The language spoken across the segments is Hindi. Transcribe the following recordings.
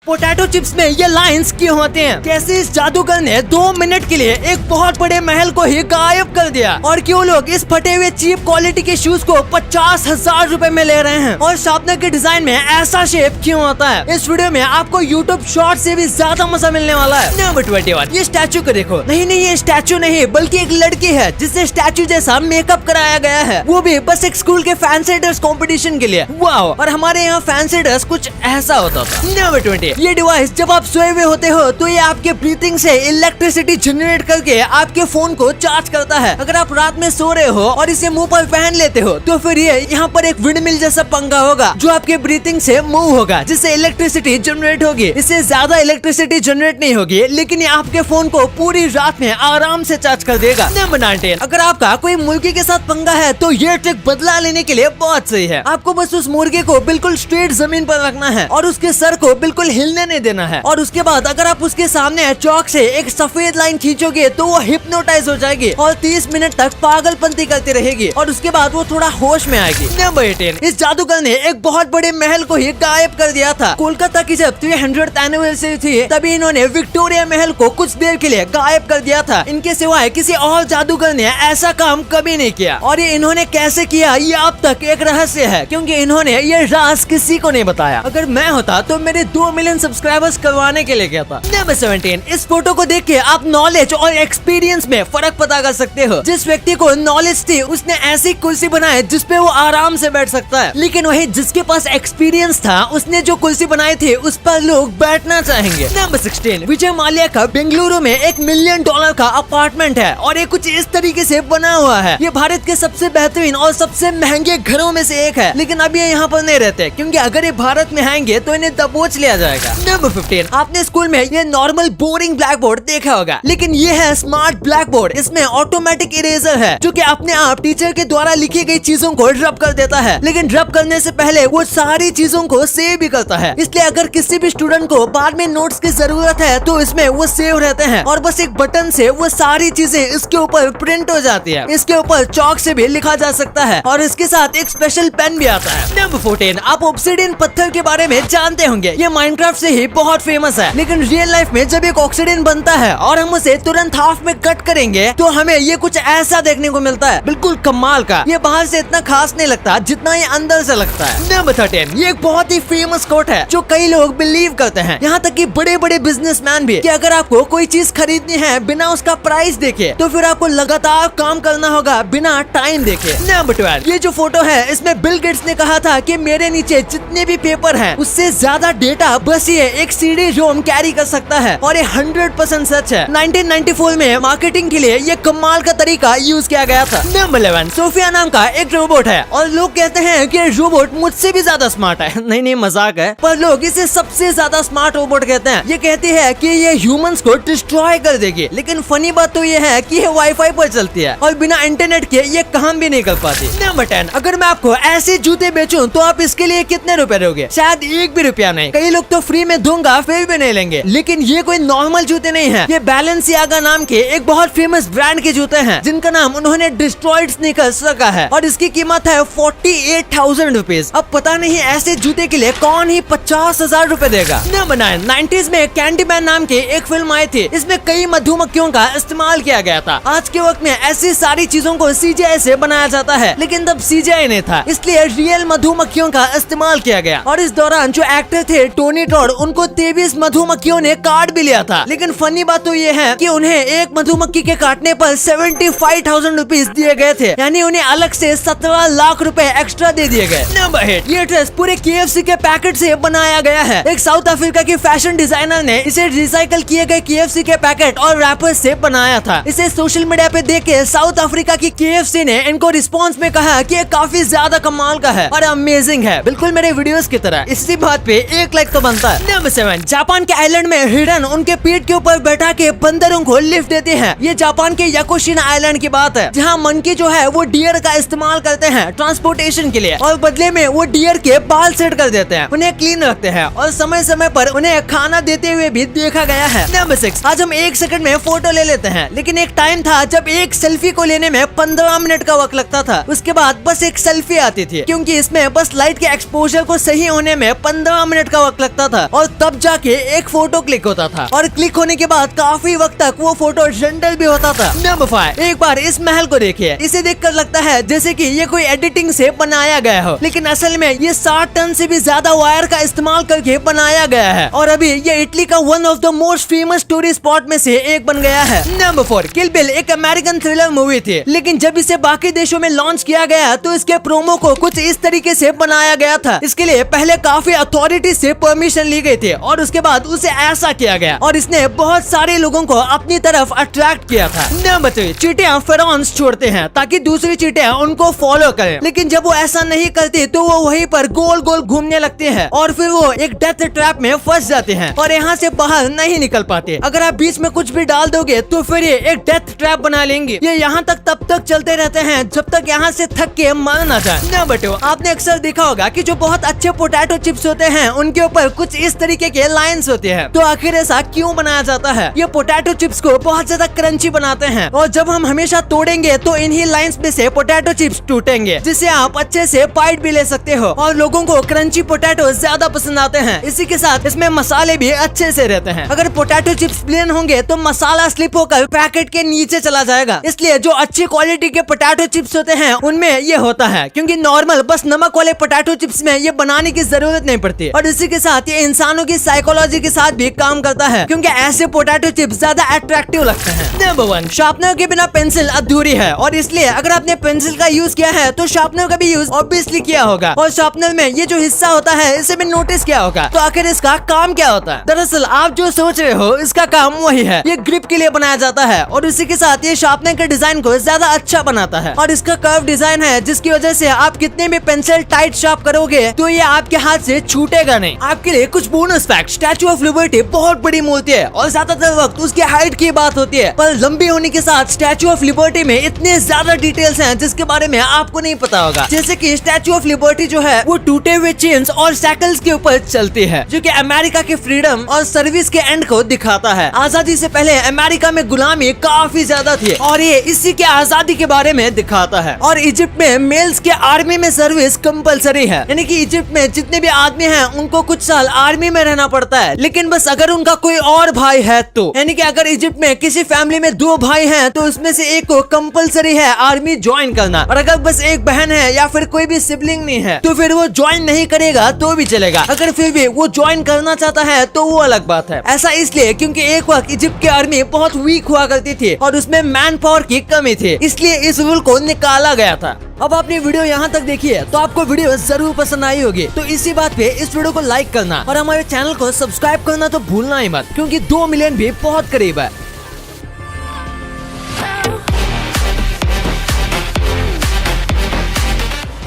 पोटैटो चिप्स में ये लाइंस क्यों होते हैं? कैसे इस जादूगर ने 2 मिनट के लिए एक बहुत बड़े महल को ही गायब कर दिया? और क्यों लोग इस फटे हुए चीप क्वालिटी के शूज को 50,000 रुपए में ले रहे हैं? और शार्पनर के डिजाइन में ऐसा शेप क्यों होता है? इस वीडियो में आपको यूट्यूब शॉर्ट से भी ज्यादा मजा मिलने वाला है। नंबर 21, ये स्टैचू को देखो। नहीं, ये स्टैचू नहीं बल्कि एक लड़की है जिससे स्टैचू जैसा मेकअप कराया गया है, वो भी बस एक स्कूल के फैंसी ड्रेस कंपटीशन के लिए। वाओ! और हमारे यहाँ फैंसी ड्रेस कुछ ऐसा होता था। नंबर 20, ये डिवाइस जब आप सोए हुए होते हो तो ये आपके ब्रीथिंग से इलेक्ट्रिसिटी जनरेट करके आपके फोन को चार्ज करता है। अगर आप रात में सो रहे हो और इसे मुंह पर पहन लेते हो तो फिर ये यहाँ पर एक विंडमिल जैसा पंखा होगा जो आपके ब्रीथिंग से मूव होगा, जिससे इलेक्ट्रिसिटी जनरेट होगी। इससे ज्यादा इलेक्ट्रिसिटी जनरेट नहीं होगी, लेकिन ये आपके फोन को पूरी रात में आराम से चार्ज कर देगा। नंबर 19, अगर आपका कोई मुर्गी के साथ पंगा है तो ये ट्रिक बदला लेने के लिए बहुत सही है। आपको बस उस मुर्गे को बिल्कुल स्ट्रेट जमीन पर रखना है और उसके सर को बिल्कुल हिलने नहीं देना है। और उसके बाद अगर आप उसके सामने चौक से एक सफेद लाइन खींचोगे तो वो हिप्नोटाइज हो जाएगी और 30 मिनट तक पागलपंती करती रहेगी और उसके बाद वो थोड़ा होश में आएगी। नंबर 18, इस जादूगर ने एक बहुत बड़े महल को ही गायब कर दिया था। कोलकाता की जब 300th एनिवर्सरी थी तभी इन्होंने विक्टोरिया महल को कुछ देर के लिए गायब कर दिया था। इनके सिवाय किसी और जादूगर ने ऐसा काम कभी नहीं किया और ये इन्होंने कैसे किया ये अब तक एक रहस्य है, क्योंकि इन्होंने ये राज किसी को नहीं बताया। अगर मैं होता तो मेरे 2 मिलियन सब्सक्राइबर्स करवाने के लिए कहता। नंबर 17, इस फोटो को देख के आप नॉलेज और एक्सपीरियंस में फर्क पता कर सकते हो। जिस व्यक्ति को नॉलेज थी उसने ऐसी कुर्सी बनाई जिसपे वो आराम से बैठ सकता है, लेकिन वही जिसके पास एक्सपीरियंस था उसने जो कुर्सी बनाई थी उस पर लोग बैठना चाहेंगे। नंबर 16, विजय माल्या का बेंगलुरु में $1 मिलियन का अपार्टमेंट है और ये कुछ इस तरीके से बना हुआ है। ये भारत के सबसे बेहतरीन और सबसे महंगे घरों में से एक है, लेकिन अब ये यहाँ पर नहीं रहते क्योंकि अगर ये भारत में आएंगे तो इन्हें दबोच लिया जाएगा। नंबर 15, आपने स्कूल में ये नॉर्मल बोरिंग ब्लैक बोर्ड देखा होगा, लेकिन ये है स्मार्ट ब्लैक बोर्ड। इसमें ऑटोमेटिक इरेजर है जो कि अपने आप टीचर के द्वारा लिखी गई चीजों को रब कर देता है, लेकिन रब करने से पहले वो सारी चीजों को सेव भी करता है। इसलिए अगर किसी भी स्टूडेंट को बाद में नोट्स की जरूरत है तो इसमें वो सेव रहते हैं और बस एक बटन से वो सारी चीजें इसके ऊपर प्रिंट हो जाती है। इसके ऊपर चौक से भी लिखा जा सकता है और इसके साथ एक स्पेशल पेन भी आता है। नंबर 14, आप ऑब्सिडियन पत्थर के बारे में जानते होंगे। ये माइनक्राफ्ट से ही बहुत फेमस है, लेकिन रियल लाइफ में जब एक ऑक्सीडेंट बनता है और हम उसे तुरंत हाफ में कट करेंगे तो हमें ये कुछ ऐसा देखने को मिलता है, बिल्कुल कमाल का। ये बाहर से इतना खास नहीं लगता जितना ये अंदर से लगता है। नंबर 13, ये एक बहुत ही फेमस कोट है जो कई लोग बिलीव करते हैं, यहाँ तक कि बड़े बड़े बिजनेसमैन भी, कि अगर आपको कोई चीज खरीदनी है बिना उसका प्राइस देखे तो फिर आपको लगातार काम करना होगा बिना टाइम देखे। नंबर 12, ये जो फोटो है इसमें बिल गेट्स ने कहा था कि मेरे नीचे जितने भी पेपर हैं उससे ज्यादा डेटा बस ये एक CD रोम कैरी कर सकता है, और ये 100% सच है। 1994 में मार्केटिंग के लिए ये कमाल का तरीका यूज किया गया था। नंबर 11, सोफिया नाम का एक रोबोट है और लोग कहते हैं कि रोबोट मुझसे भी ज्यादा स्मार्ट है। नहीं मजाक है, पर लोग इसे सबसे ज्यादा स्मार्ट रोबोट कहते हैं। ये कहती है कि ये ह्यूमंस को डिस्ट्रॉय कर देगी, लेकिन फनी बात तो ये है कि ये वाईफाई पर चलती है और बिना इंटरनेट के ये काम भी नहीं कर पाती। नंबर 10, अगर मैं आपको ऐसे जूते बेचूं तो आप इसके लिए कितने रुपए दोगे? शायद 1 भी रुपया नहीं। कई लोग तो फ्री में दूंगा फिर भी नहीं लेंगे, लेकिन ये कोई नॉर्मल जूते नहीं है। ये बैलेंसियागा नाम के एक बहुत फेमस ब्रांड के जूते हैं जिनका नाम उन्होंने डिस्ट्रॉयड स्नीकर्स रखा है और इसकी कीमत है 48,000 रुपीज। अब पता नहीं ऐसे जूते के लिए कौन ही 50,000 रुपए देगा। नंबर 9, 90s में कैंडीमैन नाम की एक फिल्म आई थी। इसमें कई मधुमक्खियों का इस्तेमाल किया गया था। आज के वक्त में ऐसी सारी चीजों को CGI से बनाया जाता है, लेकिन तब CGI नहीं था, इसलिए रियल मधुमक्खियों का इस्तेमाल किया गया। और इस दौरान जो एक्टर थे टोनी टॉड, उनको 23 मधुमक्खियों ने काट भी लिया था। लेकिन फनी बात तो ये है कि उन्हें एक मधुमक्खी के काटने पर 75,000 रुपीज दिए गए थे, यानी उन्हें अलग से 17 लाख रुपए एक्स्ट्रा दे दिए गए। नंबर 8, ये ड्रेस पूरे KFC के पैकेट से बनाया गया है। एक साउथ अफ्रीका के फैशन डिजाइनर ने इसे रिसाइकल किए गए KFC के पैकेट और रैपर्स से बनाया था। इसे सोशल मीडिया पे देख के साउथ अफ्रीका की KFC ने इनको रिस्पॉन्स में कहा कि ये काफी ज्यादा कमाल का है और अमेजिंग है, बिल्कुल मेरे वीडियोस की तरह। इसी बात पे 1 लाइक तो बनता है। नंबर 7, जापान के आइलैंड में हिरन उनके पीठ के ऊपर बैठा के बंदरों को लिफ्ट देते हैं। ये जापान के याकुशिना आइलैंड की बात है, जहाँ मंकी जो है वो डियर का इस्तेमाल करते हैं ट्रांसपोर्टेशन के लिए और बदले में वो डियर के बाल सेट कर देते हैं, उन्हें क्लीन रखते हैं और समय समय पर उन्हें खाना देते हुए भी देखा गया है। नंबर 6, आज हम 1 सेकंड में फोटो ले लेते हैं, लेकिन एक टाइम था जब एक सेल्फी को लेने में 15 मिनट का वक्त लगता था। उसके बाद बस एक सेल्फी आती थी, क्योंकि इसमें बस लाइट के एक्सपोजर को सही होने में 15 मिनट का वक्त लगता था और तब जाके एक फोटो क्लिक होता था और क्लिक होने के बाद काफी वक्त तक वो फोटो रेंडर भी होता था। नंबर 5, एक बार इस महल को देखिए। इसे देखकर लगता है जैसे कि ये कोई एडिटिंग से बनाया गया हो, लेकिन असल में ये 60 टन से भी ज्यादा वायर का इस्तेमाल करके बनाया गया है और अभी ये इटली का one of the most famous tourist spot में से एक बन गया है। नंबर 4, किल बिल एक अमेरिकन थ्रिलर मूवी थी, लेकिन जब इसे बाकी देशों में लॉन्च किया गया तो इसके प्रोमो को कुछ इस तरीके से बनाया गया था। इसके लिए पहले काफी अथॉरिटी से परमिशन ली गई थी और उसके बाद उसे ऐसा किया गया और इसने बहुत सारे लोगों को अपनी तरफ अट्रैक्ट किया था। नंबर 3, चींटियां फेरोमोन्स छोड़ते हैं ताकि दूसरी चींटियां उनको फॉलो करें, लेकिन जब वो ऐसा नहीं करती तो वो वहीं पर गोल गोल घूमने लगते हैं और फिर वो एक डेथ ट्रैप में फंस जाते हैं और यहाँ से बाहर नहीं निकल पाते। अगर आप बीच में कुछ भी डाल दोगे तो फिर ये एक डेथ ट्रैप बना लेंगे। ये यहाँ तक तब तक चलते रहते हैं जब तक यहाँ से थक के मर ना जाए। नंबर 2, आपने अक्सर देखा होगा कि जो बहुत अच्छे पोटैटो चिप्स होते हैं उनके ऊपर कुछ इस तरीके के लाइंस होते हैं। तो आखिर ऐसा क्यों बनाया जाता है? ये पोटैटो चिप्स को बहुत ज्यादा क्रंची बनाते हैं और जब हम हमेशा तोड़ेंगे तो इन्हीं लाइंस में से पोटैटो चिप्स टूटेंगे, जिससे आप अच्छे से बाइट भी ले सकते हो और लोगों को क्रंची पोटैटो ज्यादा पसंद आते हैं। इसी के साथ इसमें मसाले भी अच्छे से रहते हैं। अगर पोटैटो चिप्स प्लेन होंगे तो मसाला स्लिप होकर पैकेट के नीचे चला जाएगा, इसलिए जो अच्छी क्वालिटी के पोटैटो चिप्स होते हैं उनमें ये होता है, क्योंकि नॉर्मल बस नमक वाले पोटैटो चिप्स में ये बनाने की जरूरत नहीं पड़ती। और इसी के साथ ये इंसानों की साइकोलॉजी के साथ भी काम करता है, क्योंकि ऐसे पोटैटो चिप्स ज्यादा अट्रैक्टिव लगते हैं। नंबर 1, शार्पनर के बिना पेंसिल अधूरी है और इसलिए अगर आपने पेंसिल का यूज किया है तो शार्पनर का भी यूज ऑब्वियसली किया होगा और शार्पनर में ये जो हिस्सा होता है इसे भी नोटिस किया होगा। तो आखिर इसका काम क्या होता है? दरअसल आप जो सोच रहे हो इसका काम वही है, ये ग्रिप के लिए बनाया जाता है और इसी के साथ ये शार्पनर के डिजाइन को ज्यादा अच्छा बनाता है और इसका कर्व डिजाइन है जिसकी वजह से आप कितने भी पेंसिल टाइट शार्प करोगे तो ये आपके हाथ से छूटेगा नहीं। आपके लिए कुछ bonus fact, statue of liberty बहुत बड़ी मूर्ति है और ज्यादातर वक्त उसकी हाइट की बात होती है, पर लंबी होने के साथ स्टैचू ऑफ लिबर्टी में इतने ज्यादा डिटेल्स हैं जिसके बारे में आपको नहीं पता होगा। जैसे कि स्टैचू ऑफ लिबर्टी जो है वो टूटे हुए चेन्स और साइकिल्स के ऊपर चलती है, जो कि अमेरिका के फ्रीडम और सर्विस के एंड को दिखाता है। आजादी से पहले अमेरिका में गुलामी काफी ज्यादा थी और ये इसी के आजादी के बारे में दिखाता है। और इजिप्ट में मेल्स के आर्मी में सर्विस कंपलसरी है, यानी कि इजिप्ट में जितने भी आदमी हैं उनको कुछ साल आर्मी में रहना पड़ता है, लेकिन बस अगर उनका कोई और भाई है तो, यानी कि अगर इजिप्ट में किसी फैमिली में 2 भाई हैं तो उसमें से एक को कंपलसरी है आर्मी ज्वाइन करना, और अगर बस एक बहन है या फिर कोई भी सिबलिंग नहीं है तो फिर वो ज्वाइन नहीं करेगा तो भी चलेगा। अगर फिर भी वो ज्वाइन करना चाहता है तो वो अलग बात है। ऐसा इसलिए क्योंकि एक वक्त इजिप्ट की आर्मी बहुत वीक हुआ करती थी और उसमें मैन पावर की कमी थी, इसलिए इस रूल को निकाला गया था। अब आपने वीडियो यहाँ तक देखी है तो आपको वीडियो जरूर पसंद आई होगी, तो इसी बात पे इस वीडियो को लाइक करना और हमारे चैनल को सब्सक्राइब करना तो भूलना ही मत, क्योंकि 2 मिलियन भी बहुत करीब है।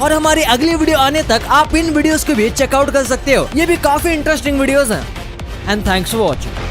और हमारी अगली वीडियो आने तक आप इन वीडियोस को भी चेकआउट कर सकते हो, ये भी काफी इंटरेस्टिंग वीडियोस हैं। And thanks for watching.